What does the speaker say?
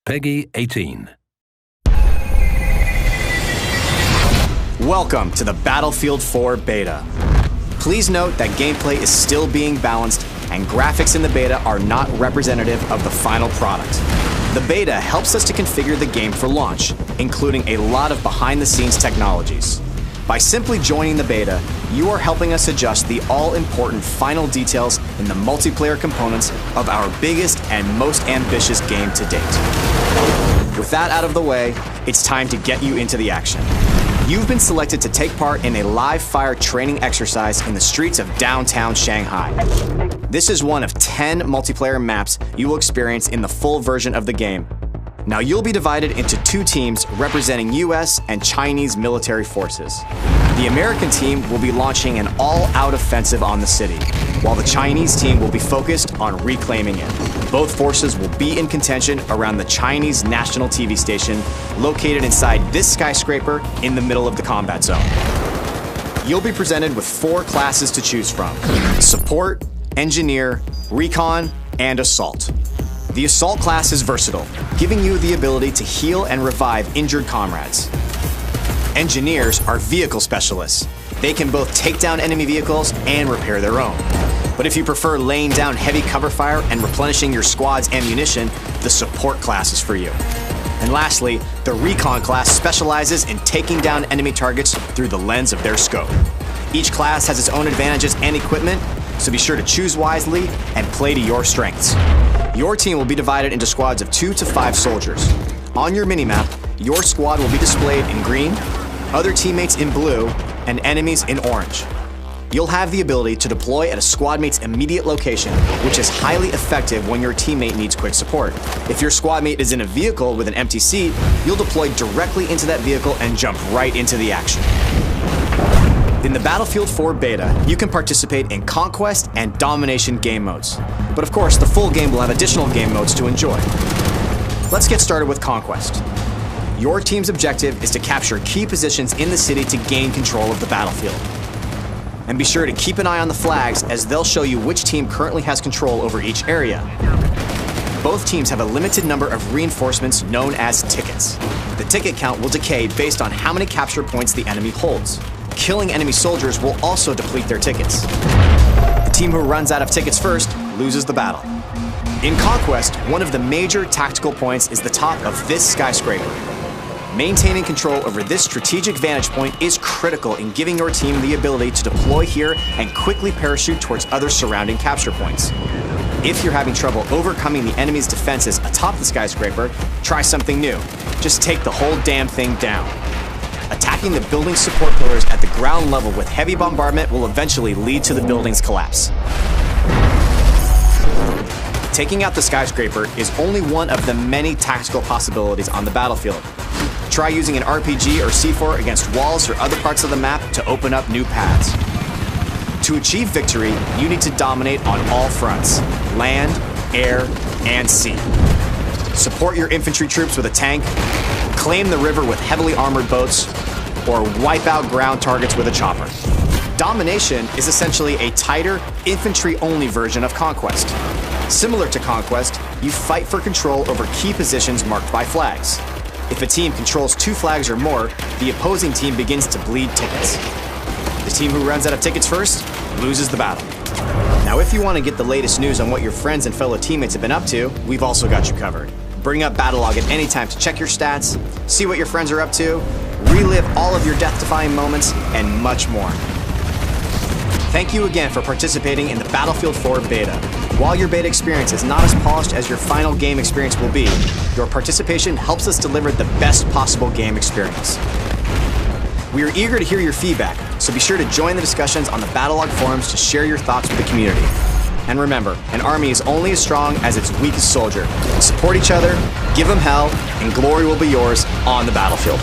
Peggy 18. Welcome to the Battlefield 4 beta. Please note that gameplay is still being balanced and graphics in the beta are not representative of the final product. The beta helps us to configure the game for launch, including a lot of behind-the-scenes technologies. By simply joining the beta, you are helping us adjust the all-important final details in the multiplayer components of our biggest and most ambitious game to date. With that out of the way, it's time to get you into the action. You've been selected to take part in a live-fire training exercise in the streets of downtown Shanghai. This is one of 10 multiplayer maps you will experience in the full version of the game. Now you'll be divided into two teams representing US and Chinese military forces. The American team will be launching an all-out offensive on the city, while the Chinese team will be focused on reclaiming it. Both forces will be in contention around the Chinese national TV station located inside this skyscraper in the middle of the combat zone. You'll be presented with 4 classes to choose from: Support, Engineer, Recon, and Assault. The Assault class is versatile, giving you the ability to heal and revive injured comrades. Engineers are vehicle specialists. They can both take down enemy vehicles and repair their own. But if you prefer laying down heavy cover fire and replenishing your squad's ammunition, the Support class is for you. And lastly, the Recon class specializes in taking down enemy targets through the lens of their scope. Each class has its own advantages and equipment, so be sure to choose wisely and play to your strengths. Your team will be divided into squads of 2 to 5 soldiers. On your minimap, your squad will be displayed in green, other teammates in blue, and enemies in orange. You'll have the ability to deploy at a squad mate's immediate location, which is highly effective when your teammate needs quick support. If your squad mate is in a vehicle with an empty seat, you'll deploy directly into that vehicle and jump right into the action. In the Battlefield 4 beta, you can participate in Conquest and Domination game modes. But of course, the full game will have additional game modes to enjoy. Let's get started with Conquest. Your team's objective is to capture key positions in the city to gain control of the battlefield. And be sure to keep an eye on the flags, as they'll show you which team currently has control over each area. Both teams have a limited number of reinforcements known as tickets. The ticket count will decay based on how many capture points the enemy holds. Killing enemy soldiers will also deplete their tickets. The team who runs out of tickets first loses the battle. In Conquest, one of the major tactical points is the top of this skyscraper. Maintaining control over this strategic vantage point is critical in giving your team the ability to deploy here and quickly parachute towards other surrounding capture points. If you're having trouble overcoming the enemy's defenses atop the skyscraper, try something new. Just take the whole damn thing down. Attacking the building's support pillars at the ground level with heavy bombardment will eventually lead to the building's collapse. Taking out the skyscraper is only one of the many tactical possibilities on the battlefield. Try using an RPG or C4 against walls or other parts of the map to open up new paths. To achieve victory, you need to dominate on all fronts: land, air, and sea. Support your infantry troops with a tank, claim the river with heavily armored boats, or wipe out ground targets with a chopper. Domination is essentially a tighter, infantry-only version of Conquest. Similar to Conquest, you fight for control over key positions marked by flags. If a team controls 2 flags or more, the opposing team begins to bleed tickets. The team who runs out of tickets first loses the battle. Now, if you want to get the latest news on what your friends and fellow teammates have been up to, we've also got you covered. Bring up Battlelog at any time to check your stats, see what your friends are up to, relive all of your death-defying moments, and much more. Thank you again for participating in the Battlefield 4 beta. While your beta experience is not as polished as your final game experience will be, your participation helps us deliver the best possible game experience. We are eager to hear your feedback, so be sure to join the discussions on the Battlelog forums to share your thoughts with the community. And remember, an army is only as strong as its weakest soldier. Support each other, give them hell, and glory will be yours on the battlefield.